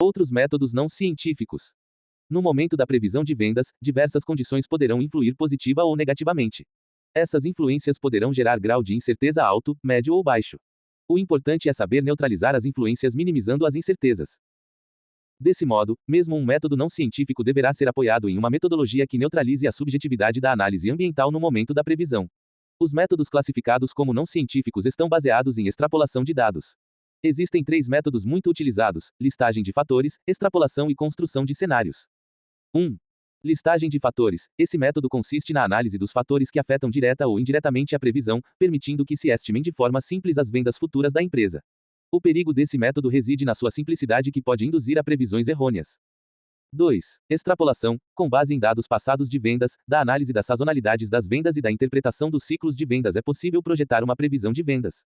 Outros métodos não científicos. No momento da previsão de vendas, diversas condições poderão influir positiva ou negativamente. Essas influências poderão gerar grau de incerteza alto, médio ou baixo. O importante é saber neutralizar as influências minimizando as incertezas. Desse modo, mesmo um método não científico deverá ser apoiado em uma metodologia que neutralize a subjetividade da análise ambiental no momento da previsão. Os métodos classificados como não científicos estão baseados em extrapolação de dados. Existem 3 métodos muito utilizados: listagem de fatores, extrapolação e construção de cenários. 1. Listagem de fatores. Esse método consiste na análise dos fatores que afetam direta ou indiretamente a previsão, permitindo que se estimem de forma simples as vendas futuras da empresa. O perigo desse método reside na sua simplicidade, que pode induzir a previsões errôneas. 2. Extrapolação. Com base em dados passados de vendas, da análise das sazonalidades das vendas e da interpretação dos ciclos de vendas é possível projetar uma previsão de vendas.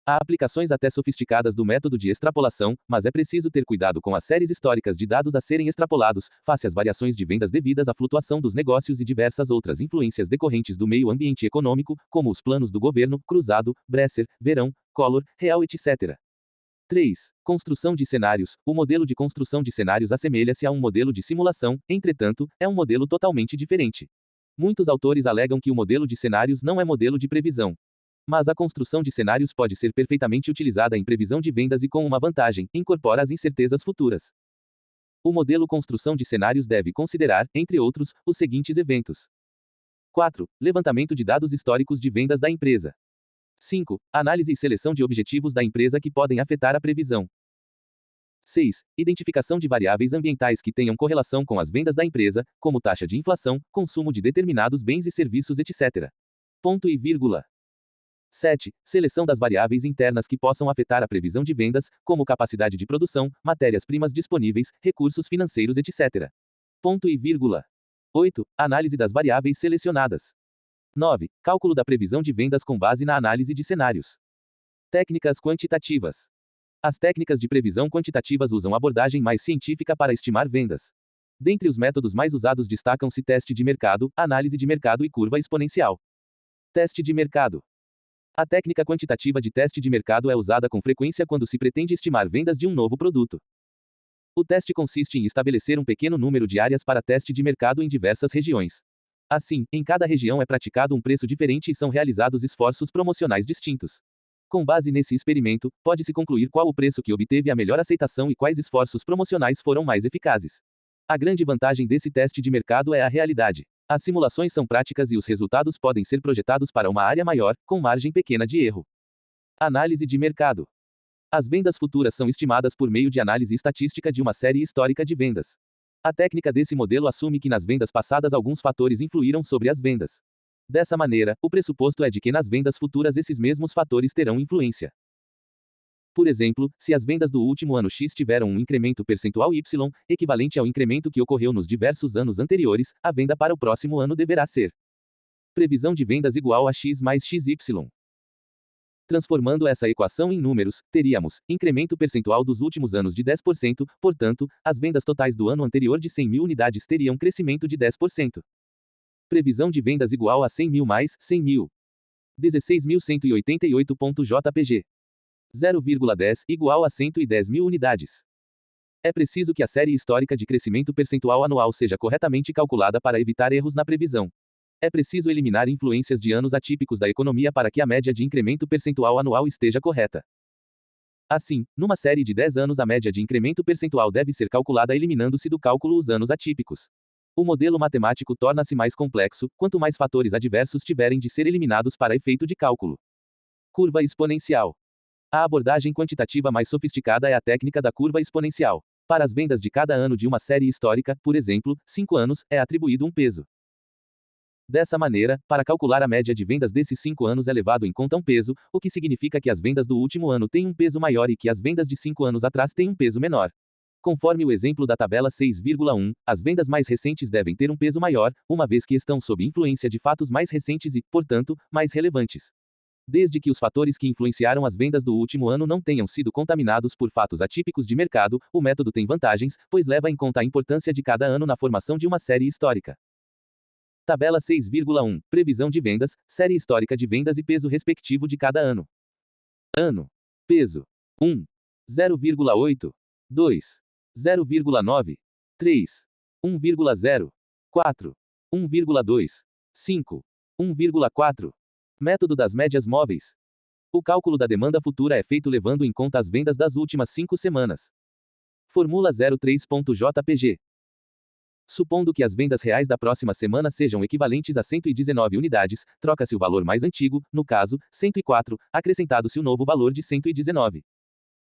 Há aplicações até sofisticadas do método de extrapolação, mas é preciso ter cuidado com as séries históricas de dados a serem extrapolados, face às variações de vendas devidas à flutuação dos negócios e diversas outras influências decorrentes do meio ambiente econômico, como os planos do governo, Cruzado, Bresser, Verão, Collor, Real, etc. 3. Construção de cenários. O modelo de construção de cenários assemelha-se a um modelo de simulação, entretanto, é um modelo totalmente diferente. Muitos autores alegam que o modelo de cenários não é modelo de previsão. Mas a construção de cenários pode ser perfeitamente utilizada em previsão de vendas e com uma vantagem: incorpora as incertezas futuras. O modelo construção de cenários deve considerar, entre outros, os seguintes eventos. 4. Levantamento de dados históricos de vendas da empresa. 5. Análise e seleção de objetivos da empresa que podem afetar a previsão. 6. Identificação de variáveis ambientais que tenham correlação com as vendas da empresa, como taxa de inflação, consumo de determinados bens e serviços, etc. Ponto e vírgula. 7. Seleção das variáveis internas que possam afetar a previsão de vendas, como capacidade de produção, matérias-primas disponíveis, recursos financeiros, etc. Ponto e vírgula. 8. Análise das variáveis selecionadas. 9. Cálculo da previsão de vendas com base na análise de cenários. Técnicas quantitativas. As técnicas de previsão quantitativas usam abordagem mais científica para estimar vendas. Dentre os métodos mais usados destacam-se teste de mercado, análise de mercado e curva exponencial. Teste de mercado. A técnica quantitativa de teste de mercado é usada com frequência quando se pretende estimar vendas de um novo produto. O teste consiste em estabelecer um pequeno número de áreas para teste de mercado em diversas regiões. Assim, em cada região é praticado um preço diferente e são realizados esforços promocionais distintos. Com base nesse experimento, pode-se concluir qual o preço que obteve a melhor aceitação e quais esforços promocionais foram mais eficazes. A grande vantagem desse teste de mercado é a realidade. As simulações são práticas e os resultados podem ser projetados para uma área maior, com margem pequena de erro. Análise de mercado. As vendas futuras são estimadas por meio de análise estatística de uma série histórica de vendas. A técnica desse modelo assume que nas vendas passadas alguns fatores influíram sobre as vendas. Dessa maneira, o pressuposto é de que nas vendas futuras esses mesmos fatores terão influência. Por exemplo, se as vendas do último ano X tiveram um incremento percentual Y, equivalente ao incremento que ocorreu nos diversos anos anteriores, a venda para o próximo ano deverá ser previsão de vendas igual a X mais XY. Transformando essa equação em números, teríamos incremento percentual dos últimos anos de 10%, portanto, as vendas totais do ano anterior de 100.000 unidades teriam crescimento de 10%. Previsão de vendas igual a 100.000 mais 100.000. 16.188. JPG. 0,10 igual a 110.000 unidades. É preciso que a série histórica de crescimento percentual anual seja corretamente calculada para evitar erros na previsão. É preciso eliminar influências de anos atípicos da economia para que a média de incremento percentual anual esteja correta. Assim, numa série de 10 anos a média de incremento percentual deve ser calculada eliminando-se do cálculo os anos atípicos. O modelo matemático torna-se mais complexo, quanto mais fatores adversos tiverem de ser eliminados para efeito de cálculo. Curva exponencial. A abordagem quantitativa mais sofisticada é a técnica da curva exponencial. Para as vendas de cada ano de uma série histórica, por exemplo, 5 anos, é atribuído um peso. Dessa maneira, para calcular a média de vendas desses 5 anos é levado em conta um peso, o que significa que as vendas do último ano têm um peso maior e que as vendas de 5 anos atrás têm um peso menor. Conforme o exemplo da tabela 6,1, as vendas mais recentes devem ter um peso maior, uma vez que estão sob influência de fatos mais recentes e, portanto, mais relevantes. Desde que os fatores que influenciaram as vendas do último ano não tenham sido contaminados por fatos atípicos de mercado, o método tem vantagens, pois leva em conta a importância de cada ano na formação de uma série histórica. Tabela 6,1. Previsão de vendas, série histórica de vendas e peso respectivo de cada ano. Ano. Peso. 1. 0,8. 2, 0,9, 3, 1,0, 4, 1,2, 5, 1,4. Método das médias móveis. O cálculo da demanda futura é feito levando em conta as vendas das últimas 5 semanas. Fórmula 03.jpg. Supondo que as vendas reais da próxima semana sejam equivalentes a 119 unidades, troca-se o valor mais antigo, no caso, 104, acrescentado-se o novo valor de 119.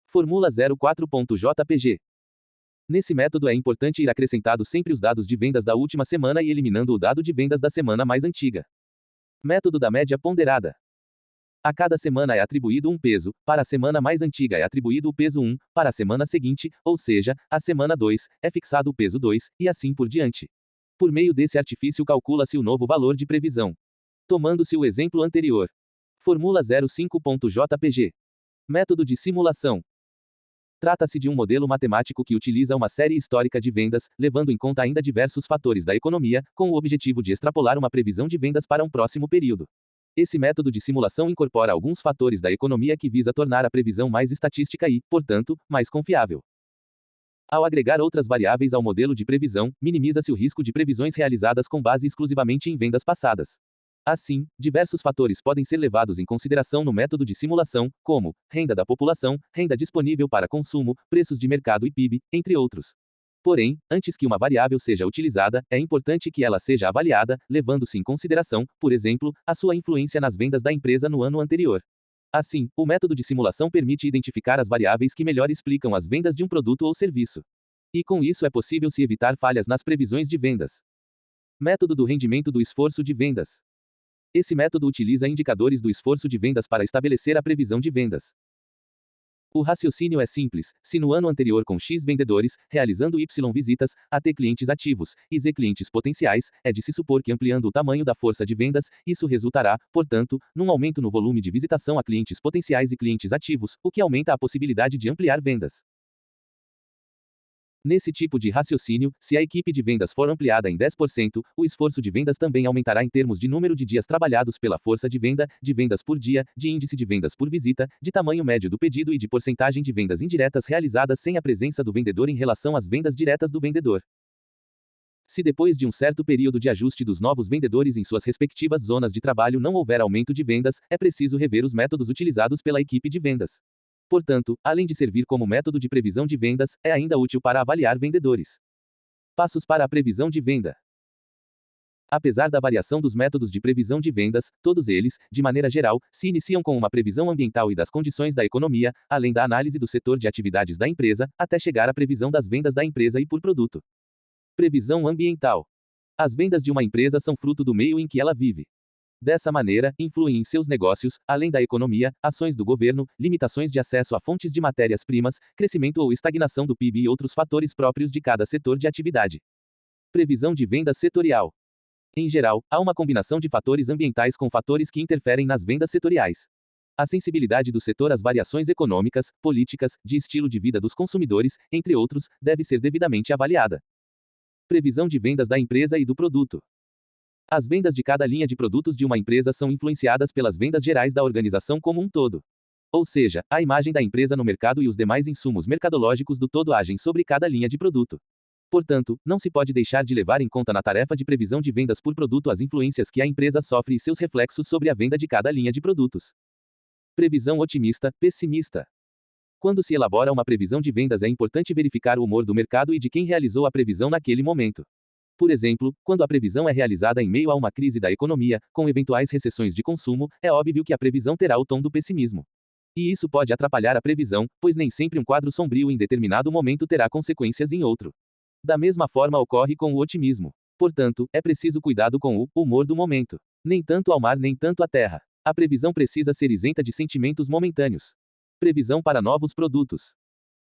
Fórmula 04.jpg. Nesse método é importante ir acrescentado sempre os dados de vendas da última semana e eliminando o dado de vendas da semana mais antiga. Método da média ponderada. A cada semana é atribuído um peso, para a semana mais antiga é atribuído o peso 1, para a semana seguinte, ou seja, a semana 2, é fixado o peso 2, e assim por diante. Por meio desse artifício calcula-se o novo valor de previsão. Tomando-se o exemplo anterior. Fórmula 05.jpg. Método de simulação. Trata-se de um modelo matemático que utiliza uma série histórica de vendas, levando em conta ainda diversos fatores da economia, com o objetivo de extrapolar uma previsão de vendas para um próximo período. Esse método de simulação incorpora alguns fatores da economia que visa tornar a previsão mais estatística e, portanto, mais confiável. Ao agregar outras variáveis ao modelo de previsão, minimiza-se o risco de previsões realizadas com base exclusivamente em vendas passadas. Assim, diversos fatores podem ser levados em consideração no método de simulação, como renda da população, renda disponível para consumo, preços de mercado e PIB, entre outros. Porém, antes que uma variável seja utilizada, é importante que ela seja avaliada, levando-se em consideração, por exemplo, a sua influência nas vendas da empresa no ano anterior. Assim, o método de simulação permite identificar as variáveis que melhor explicam as vendas de um produto ou serviço. E com isso é possível se evitar falhas nas previsões de vendas. Método do rendimento do esforço de vendas. Esse método utiliza indicadores do esforço de vendas para estabelecer a previsão de vendas. O raciocínio é simples: se no ano anterior com X vendedores, realizando Y visitas, a T clientes ativos, e Z clientes potenciais, é de se supor que ampliando o tamanho da força de vendas, isso resultará, portanto, num aumento no volume de visitação a clientes potenciais e clientes ativos, o que aumenta a possibilidade de ampliar vendas. Nesse tipo de raciocínio, se a equipe de vendas for ampliada em 10%, o esforço de vendas também aumentará em termos de número de dias trabalhados pela força de venda, de vendas por dia, de índice de vendas por visita, de tamanho médio do pedido e de porcentagem de vendas indiretas realizadas sem a presença do vendedor em relação às vendas diretas do vendedor. Se depois de um certo período de ajuste dos novos vendedores em suas respectivas zonas de trabalho não houver aumento de vendas, é preciso rever os métodos utilizados pela equipe de vendas. Portanto, além de servir como método de previsão de vendas, é ainda útil para avaliar vendedores. Passos para a previsão de venda. Apesar da variação dos métodos de previsão de vendas, todos eles, de maneira geral, se iniciam com uma previsão ambiental e das condições da economia, além da análise do setor de atividades da empresa, até chegar à previsão das vendas da empresa e por produto. Previsão ambiental. As vendas de uma empresa são fruto do meio em que ela vive. Dessa maneira, influem em seus negócios, além da economia, ações do governo, limitações de acesso a fontes de matérias-primas, crescimento ou estagnação do PIB e outros fatores próprios de cada setor de atividade. Previsão de vendas setorial. Em geral, há uma combinação de fatores ambientais com fatores que interferem nas vendas setoriais. A sensibilidade do setor às variações econômicas, políticas, de estilo de vida dos consumidores, entre outros, deve ser devidamente avaliada. Previsão de vendas da empresa e do produto. As vendas de cada linha de produtos de uma empresa são influenciadas pelas vendas gerais da organização como um todo. Ou seja, a imagem da empresa no mercado e os demais insumos mercadológicos do todo agem sobre cada linha de produto. Portanto, não se pode deixar de levar em conta na tarefa de previsão de vendas por produto as influências que a empresa sofre e seus reflexos sobre a venda de cada linha de produtos. Previsão otimista, pessimista. Quando se elabora uma previsão de vendas é importante verificar o humor do mercado e de quem realizou a previsão naquele momento. Por exemplo, quando a previsão é realizada em meio a uma crise da economia, com eventuais recessões de consumo, é óbvio que a previsão terá o tom do pessimismo. E isso pode atrapalhar a previsão, pois nem sempre um quadro sombrio em determinado momento terá consequências em outro. Da mesma forma ocorre com o otimismo. Portanto, é preciso cuidado com o humor do momento. Nem tanto ao mar nem tanto à terra. A previsão precisa ser isenta de sentimentos momentâneos. Previsão para novos produtos.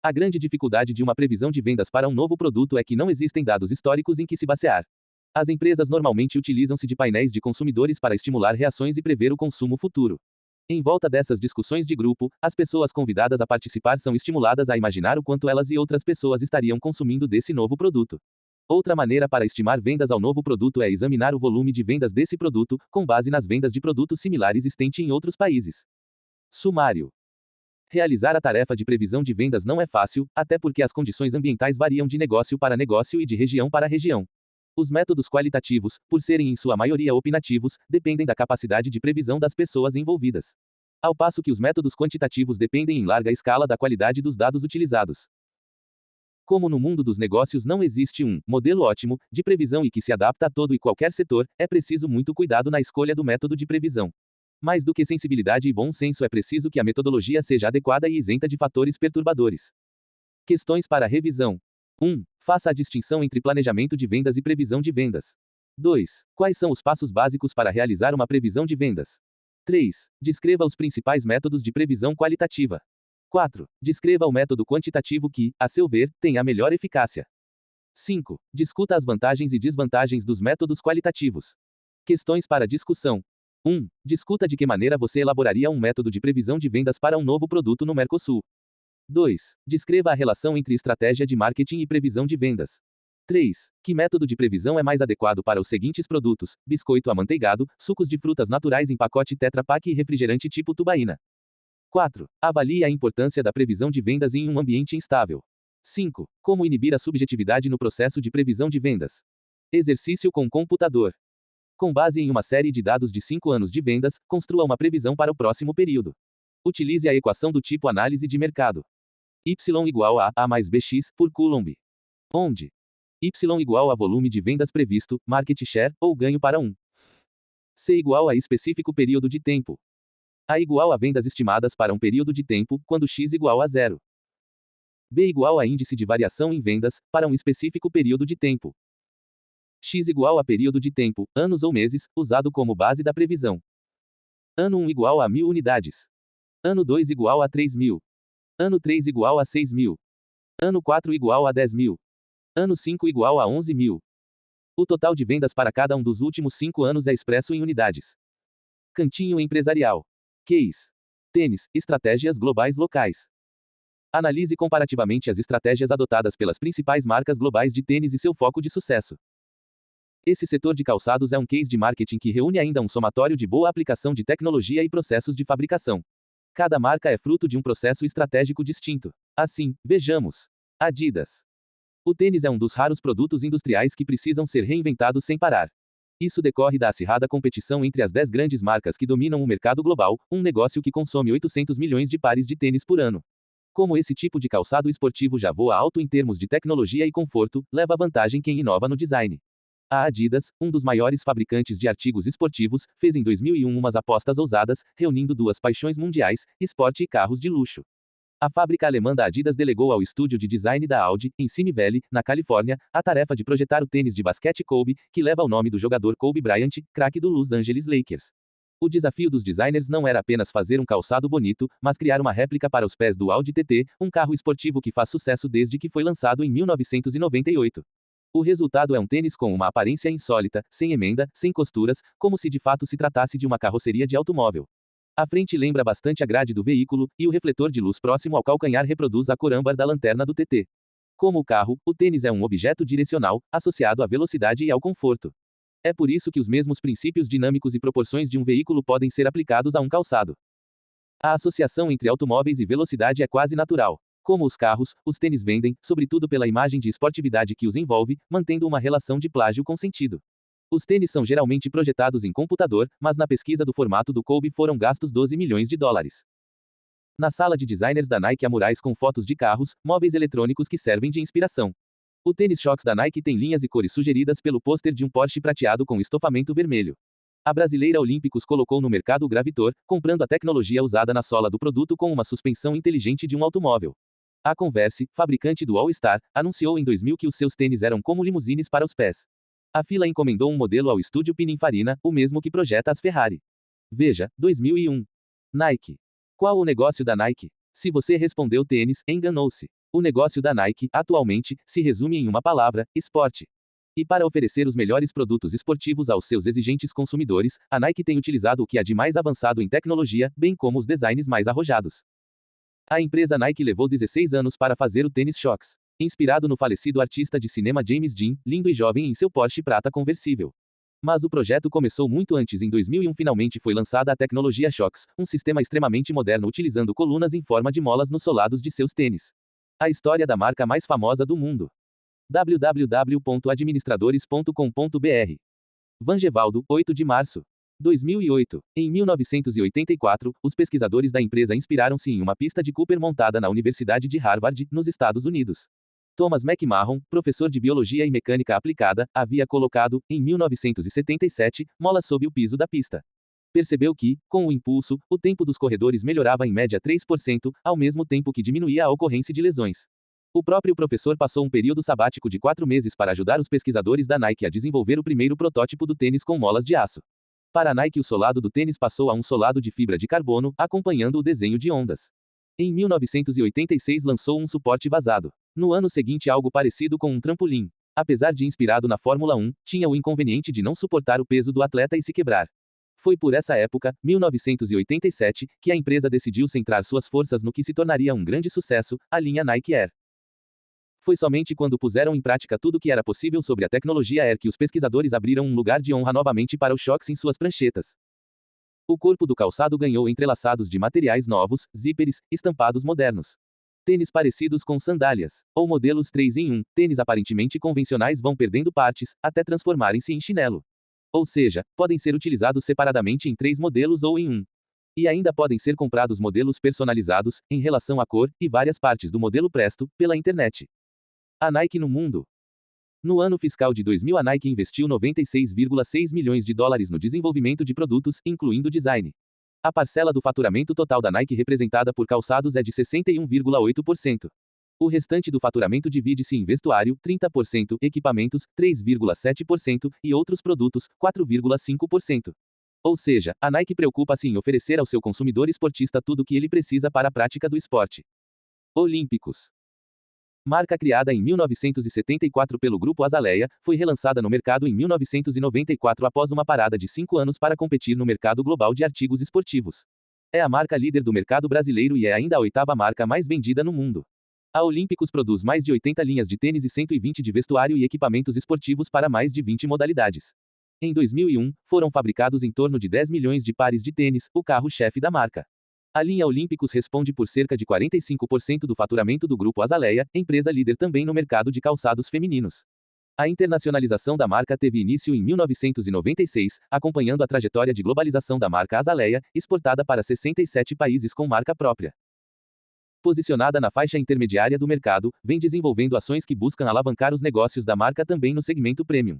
A grande dificuldade de uma previsão de vendas para um novo produto é que não existem dados históricos em que se basear. As empresas normalmente utilizam-se de painéis de consumidores para estimular reações e prever o consumo futuro. Em volta dessas discussões de grupo, as pessoas convidadas a participar são estimuladas a imaginar o quanto elas e outras pessoas estariam consumindo desse novo produto. Outra maneira para estimar vendas ao novo produto é examinar o volume de vendas desse produto, com base nas vendas de produtos similares existentes em outros países. Sumário. Realizar a tarefa de previsão de vendas não é fácil, até porque as condições ambientais variam de negócio para negócio e de região para região. Os métodos qualitativos, por serem em sua maioria opinativos, dependem da capacidade de previsão das pessoas envolvidas. Ao passo que os métodos quantitativos dependem em larga escala da qualidade dos dados utilizados. Como no mundo dos negócios não existe um modelo ótimo de previsão e que se adapta a todo e qualquer setor, é preciso muito cuidado na escolha do método de previsão. Mais do que sensibilidade e bom senso, é preciso que a metodologia seja adequada e isenta de fatores perturbadores. Questões para revisão. 1. Faça a distinção entre planejamento de vendas e previsão de vendas. 2. Quais são os passos básicos para realizar uma previsão de vendas? 3. Descreva os principais métodos de previsão qualitativa. 4. Descreva o método quantitativo que, a seu ver, tem a melhor eficácia. 5. Discuta as vantagens e desvantagens dos métodos qualitativos. Questões para discussão. 1. Discuta de que maneira você elaboraria um método de previsão de vendas para um novo produto no Mercosul. 2. Descreva a relação entre estratégia de marketing e previsão de vendas. 3. Que método de previsão é mais adequado para os seguintes produtos: biscoito amanteigado, sucos de frutas naturais em pacote Tetra Pak e refrigerante tipo tubaína. 4. Avalie a importância da previsão de vendas em um ambiente instável. 5. Como inibir a subjetividade no processo de previsão de vendas. Exercício com computador. Com base em uma série de dados de 5 anos de vendas, construa uma previsão para o próximo período. Utilize a equação do tipo análise de mercado. Y igual a A mais BX por Coulomb. Onde Y igual a volume de vendas previsto, market share, ou ganho para 1. C igual a específico período de tempo. A igual a vendas estimadas para um período de tempo, quando X igual a 0. B igual a índice de variação em vendas, para um específico período de tempo. X igual a período de tempo, anos ou meses, usado como base da previsão. Ano 1 igual a 1000 unidades. Ano 2 igual a 3000. Ano 3 igual a 6000. Ano 4 igual a 10.000. Ano 5 igual a 11.000. O total de vendas para cada um dos últimos 5 anos é expresso em unidades. Cantinho empresarial. Case. Tênis, estratégias globais locais. Analise comparativamente as estratégias adotadas pelas principais marcas globais de tênis e seu foco de sucesso. Esse setor de calçados é um case de marketing que reúne ainda um somatório de boa aplicação de tecnologia e processos de fabricação. Cada marca é fruto de um processo estratégico distinto. Assim, vejamos. Adidas. O tênis é um dos raros produtos industriais que precisam ser reinventados sem parar. Isso decorre da acirrada competição entre as 10 grandes marcas que dominam o mercado global, um negócio que consome 800 milhões de pares de tênis por ano. Como esse tipo de calçado esportivo já voa alto em termos de tecnologia e conforto, leva vantagem quem inova no design. A Adidas, um dos maiores fabricantes de artigos esportivos, fez em 2001 umas apostas ousadas, reunindo duas paixões mundiais, esporte e carros de luxo. A fábrica alemã da Adidas delegou ao estúdio de design da Audi, em Simi Valley, na Califórnia, a tarefa de projetar o tênis de basquete Kobe, que leva o nome do jogador Kobe Bryant, craque do Los Angeles Lakers. O desafio dos designers não era apenas fazer um calçado bonito, mas criar uma réplica para os pés do Audi TT, um carro esportivo que faz sucesso desde que foi lançado em 1998. O resultado é um tênis com uma aparência insólita, sem emenda, sem costuras, como se de fato se tratasse de uma carroceria de automóvel. A frente lembra bastante a grade do veículo, e o refletor de luz próximo ao calcanhar reproduz a cor âmbar da lanterna do TT. Como o carro, o tênis é um objeto direcional, associado à velocidade e ao conforto. É por isso que os mesmos princípios dinâmicos e proporções de um veículo podem ser aplicados a um calçado. A associação entre automóveis e velocidade é quase natural. Como os carros, os tênis vendem, sobretudo pela imagem de esportividade que os envolve, mantendo uma relação de plágio com sentido. Os tênis são geralmente projetados em computador, mas na pesquisa do formato do Kobe foram gastos 12 milhões de dólares. Na sala de designers da Nike há murais com fotos de carros, móveis eletrônicos que servem de inspiração. O tênis Shox da Nike tem linhas e cores sugeridas pelo pôster de um Porsche prateado com estofamento vermelho. A brasileira Olímpicos colocou no mercado o Gravitor, comprando a tecnologia usada na sola do produto com uma suspensão inteligente de um automóvel. A Converse, fabricante do All Star, anunciou em 2000 que os seus tênis eram como limusines para os pés. A Fila encomendou um modelo ao estúdio Pininfarina, o mesmo que projeta as Ferrari. Veja, 2001. Nike. Qual o negócio da Nike? Se você respondeu tênis, enganou-se. O negócio da Nike, atualmente, se resume em uma palavra: esporte. E para oferecer os melhores produtos esportivos aos seus exigentes consumidores, a Nike tem utilizado o que há de mais avançado em tecnologia, bem como os designs mais arrojados. A empresa Nike levou 16 anos para fazer o tênis Shox. Inspirado no falecido artista de cinema James Dean, lindo e jovem em seu Porsche prata conversível. Mas o projeto começou muito antes. Em 2001 finalmente foi lançada a tecnologia Shox, um sistema extremamente moderno utilizando colunas em forma de molas nos solados de seus tênis. A história da marca mais famosa do mundo. www.administradores.com.br Vangevaldo, 8 de março. 2008. Em 1984, os pesquisadores da empresa inspiraram-se em uma pista de Cooper montada na Universidade de Harvard, nos Estados Unidos. Thomas McMahon, professor de Biologia e Mecânica Aplicada, havia colocado, em 1977, molas sob o piso da pista. Percebeu que, com o impulso, o tempo dos corredores melhorava em média 3%, ao mesmo tempo que diminuía a ocorrência de lesões. O próprio professor passou um período sabático de 4 meses para ajudar os pesquisadores da Nike a desenvolver o primeiro protótipo do tênis com molas de aço. Para a Nike, o solado do tênis passou a um solado de fibra de carbono, acompanhando o desenho de ondas. Em 1986 lançou um suporte vazado. No ano seguinte, algo parecido com um trampolim. Apesar de inspirado na Fórmula 1, tinha o inconveniente de não suportar o peso do atleta e se quebrar. Foi por essa época, 1987, que a empresa decidiu centrar suas forças no que se tornaria um grande sucesso, a linha Nike Air. Foi somente quando puseram em prática tudo o que era possível sobre a tecnologia Air que os pesquisadores abriram um lugar de honra novamente para o Shox em suas pranchetas. O corpo do calçado ganhou entrelaçados de materiais novos, zíperes, estampados modernos. Tênis parecidos com sandálias, ou modelos 3 em 1, tênis aparentemente convencionais vão perdendo partes, até transformarem-se em chinelo. Ou seja, podem ser utilizados separadamente em 3 modelos ou em 1. E ainda podem ser comprados modelos personalizados, em relação à cor, e várias partes do modelo Presto, pela internet. A Nike no mundo. No ano fiscal de 2000, a Nike investiu 96,6 milhões de dólares no desenvolvimento de produtos, incluindo design. A parcela do faturamento total da Nike representada por calçados é de 61,8%. O restante do faturamento divide-se em vestuário, 30%, equipamentos, 3,7% e outros produtos, 4,5%. Ou seja, a Nike preocupa-se em oferecer ao seu consumidor esportista tudo o que ele precisa para a prática do esporte. Olímpicos. Marca criada em 1974 pelo Grupo Azaleia, foi relançada no mercado em 1994 após uma parada de 5 anos para competir no mercado global de artigos esportivos. É a marca líder do mercado brasileiro e é ainda a 8ª marca mais vendida no mundo. A Olímpicos produz mais de 80 linhas de tênis e 120 de vestuário e equipamentos esportivos para mais de 20 modalidades. Em 2001, foram fabricados em torno de 10 milhões de pares de tênis, o carro-chefe da marca. A linha Olímpicos responde por cerca de 45% do faturamento do Grupo Azaleia, empresa líder também no mercado de calçados femininos. A internacionalização da marca teve início em 1996, acompanhando a trajetória de globalização da marca Azaleia, exportada para 67 países com marca própria. Posicionada na faixa intermediária do mercado, vem desenvolvendo ações que buscam alavancar os negócios da marca também no segmento premium.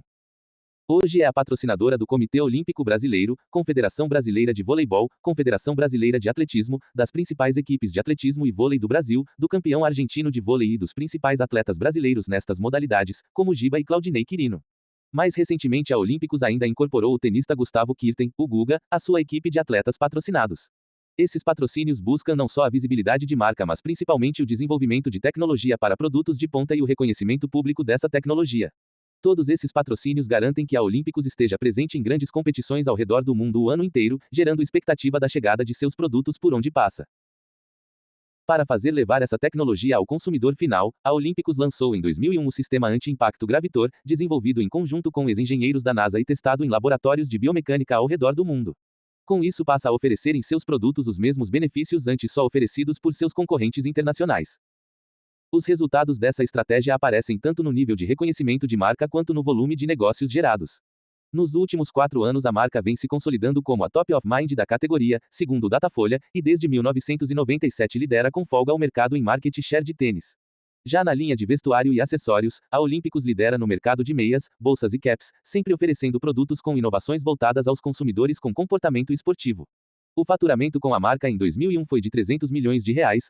Hoje é a patrocinadora do Comitê Olímpico Brasileiro, Confederação Brasileira de Voleibol, Confederação Brasileira de Atletismo, das principais equipes de atletismo e vôlei do Brasil, do campeão argentino de vôlei e dos principais atletas brasileiros nestas modalidades, como Giba e Claudinei Quirino. Mais recentemente, a Olímpicos ainda incorporou o tenista Gustavo Kirten, o Guga, à sua equipe de atletas patrocinados. Esses patrocínios buscam não só a visibilidade de marca, mas principalmente o desenvolvimento de tecnologia para produtos de ponta e o reconhecimento público dessa tecnologia. Todos esses patrocínios garantem que a Olímpicos esteja presente em grandes competições ao redor do mundo o ano inteiro, gerando expectativa da chegada de seus produtos por onde passa. Para fazer levar essa tecnologia ao consumidor final, a Olímpicos lançou em 2001 o sistema anti-impacto Gravitor, desenvolvido em conjunto com ex-engenheiros da NASA e testado em laboratórios de biomecânica ao redor do mundo. Com isso, passa a oferecer em seus produtos os mesmos benefícios antes só oferecidos por seus concorrentes internacionais. Os resultados dessa estratégia aparecem tanto no nível de reconhecimento de marca quanto no volume de negócios gerados. Nos últimos 4 anos, a marca vem se consolidando como a top of mind da categoria, segundo o Datafolha, e desde 1997 lidera com folga o mercado em market share de tênis. Já na linha de vestuário e acessórios, a Olímpicos lidera no mercado de meias, bolsas e caps, sempre oferecendo produtos com inovações voltadas aos consumidores com comportamento esportivo. O faturamento com a marca em 2001 foi de R$300 milhões,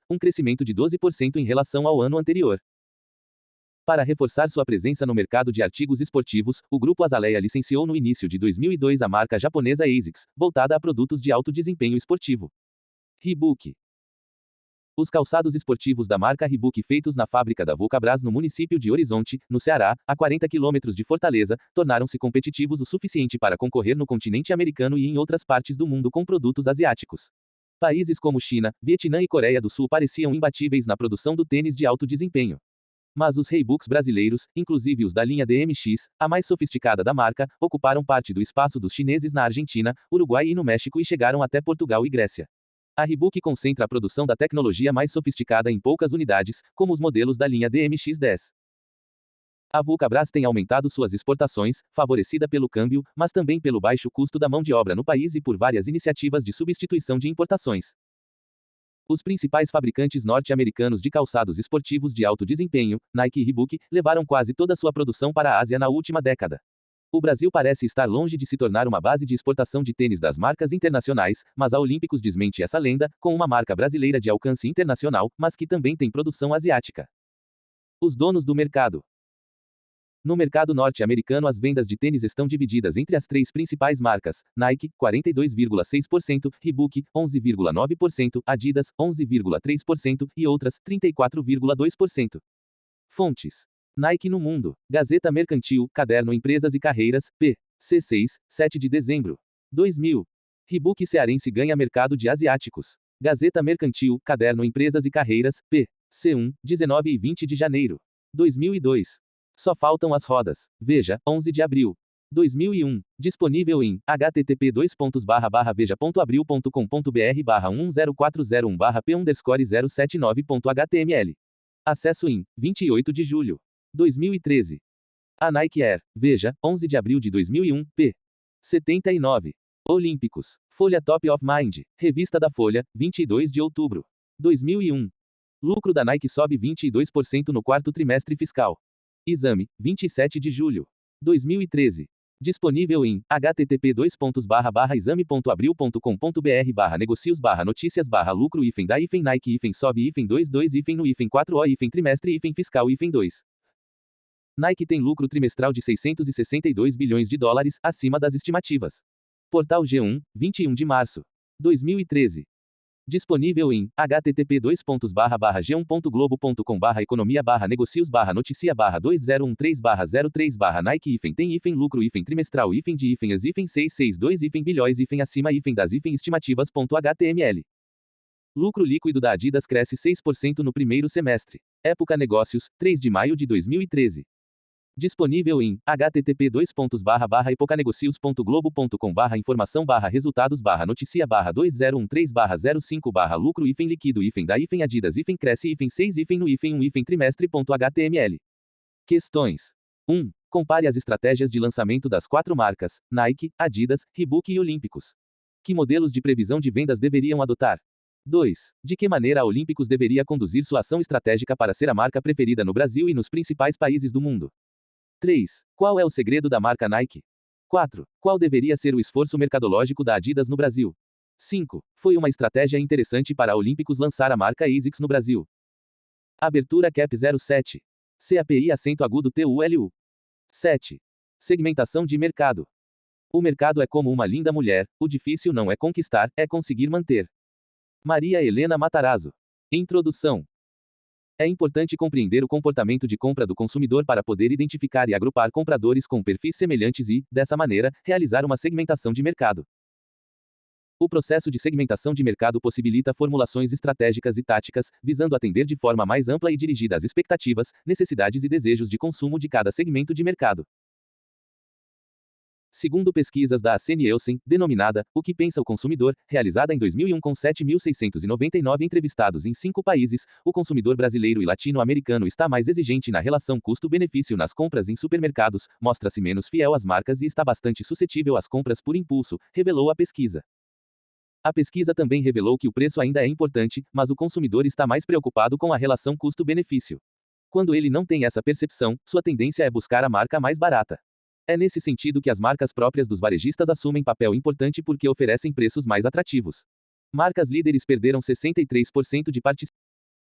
um crescimento de 12% em relação ao ano anterior. Para reforçar sua presença no mercado de artigos esportivos, o Grupo Azaleia licenciou no início de 2002 a marca japonesa ASICS, voltada a produtos de alto desempenho esportivo. Reebok. Os calçados esportivos da marca Reebok, feitos na fábrica da Vulcabras no município de Horizonte, no Ceará, a 40 quilômetros de Fortaleza, tornaram-se competitivos o suficiente para concorrer no continente americano e em outras partes do mundo com produtos asiáticos. Países como China, Vietnã e Coreia do Sul pareciam imbatíveis na produção do tênis de alto desempenho. Mas os Reeboks brasileiros, inclusive os da linha DMX, a mais sofisticada da marca, ocuparam parte do espaço dos chineses na Argentina, Uruguai e no México e chegaram até Portugal e Grécia. A Reebok concentra a produção da tecnologia mais sofisticada em poucas unidades, como os modelos da linha DMX-10. A Vulcabras tem aumentado suas exportações, favorecida pelo câmbio, mas também pelo baixo custo da mão de obra no país e por várias iniciativas de substituição de importações. Os principais fabricantes norte-americanos de calçados esportivos de alto desempenho, Nike e Reebok, levaram quase toda sua produção para a Ásia na última década. O Brasil parece estar longe de se tornar uma base de exportação de tênis das marcas internacionais, mas a Olímpicos desmente essa lenda, com uma marca brasileira de alcance internacional, mas que também tem produção asiática. Os donos do mercado. No mercado norte-americano, as vendas de tênis estão divididas entre as três principais marcas: Nike, 42,6%, Reebok, 11,9%, Adidas, 11,3% e outras, 34,2%. Fontes: Nike no Mundo, Gazeta Mercantil, Caderno Empresas e Carreiras, p. C6, 7 de dezembro. 2000. Reebok cearense ganha mercado de asiáticos. Gazeta Mercantil, Caderno Empresas e Carreiras, p. C1, 19 e 20 de janeiro. 2002. Só faltam as rodas. Veja, 11 de abril. 2001. Disponível em http://veja.abril.com.br/10401/p_079.html. Acesso em 28 de julho. 2013. A Nike Air. Veja, 11 de abril de 2001, p. 79. Olímpicos. Folha Top of Mind. Revista da Folha, 22 de outubro. 2001. Lucro da Nike sobe 22% no quarto trimestre fiscal. Exame, 27 de julho. 2013. Disponível em http://exame.abril.com.br/negocios/notícias/lucro-2-no-4o-trimestre-fiscal-2. Nike tem lucro trimestral de 662 bilhões de dólares, acima das estimativas. Portal G1, 21 de março. 2013. Disponível em http://g1.globo.com/economia/negocios/notícia/2003 /Nike-tem-lucro-trimestral-de-estimativas.html. Lucro líquido da Adidas cresce 6% no primeiro semestre. Época Negócios, 3 de maio de 2013. Disponível em http://republicanegocio.globo.com/informação/resultados/noticia/2001-3/05/lucro-liquido-da-1-trimestre.html. Questões. 1. Compare as estratégias de lançamento das quatro marcas: Nike, Adidas, Reebok e Olímpicos. Que modelos de previsão de vendas deveriam adotar? 2. De que maneira a Olímpicos deveria conduzir sua ação estratégica para ser a marca preferida no Brasil e nos principais países do mundo? 3. Qual é o segredo da marca Nike? 4. Qual deveria ser o esforço mercadológico da Adidas no Brasil? 5. Foi uma estratégia interessante para a Olímpicos lançar a marca ASICS no Brasil. Abertura Cap 07. CAPI acento agudo TULU. 7. Segmentação de mercado. O mercado é como uma linda mulher, o difícil não é conquistar, é conseguir manter. Maria Helena Matarazzo. Introdução. É importante compreender o comportamento de compra do consumidor para poder identificar e agrupar compradores com perfis semelhantes e, dessa maneira, realizar uma segmentação de mercado. O processo de segmentação de mercado possibilita formulações estratégicas e táticas, visando atender de forma mais ampla e dirigida às expectativas, necessidades e desejos de consumo de cada segmento de mercado. Segundo pesquisas da AC Nielsen, denominada O que pensa o consumidor, realizada em 2001 com 7.699 entrevistados em 5 países, o consumidor brasileiro e latino-americano está mais exigente na relação custo-benefício nas compras em supermercados, mostra-se menos fiel às marcas e está bastante suscetível às compras por impulso, revelou a pesquisa. A pesquisa também revelou que o preço ainda é importante, mas o consumidor está mais preocupado com a relação custo-benefício. Quando ele não tem essa percepção, sua tendência é buscar a marca mais barata. É nesse sentido que as marcas próprias dos varejistas assumem papel importante porque oferecem preços mais atrativos. Marcas líderes perderam 63% de participação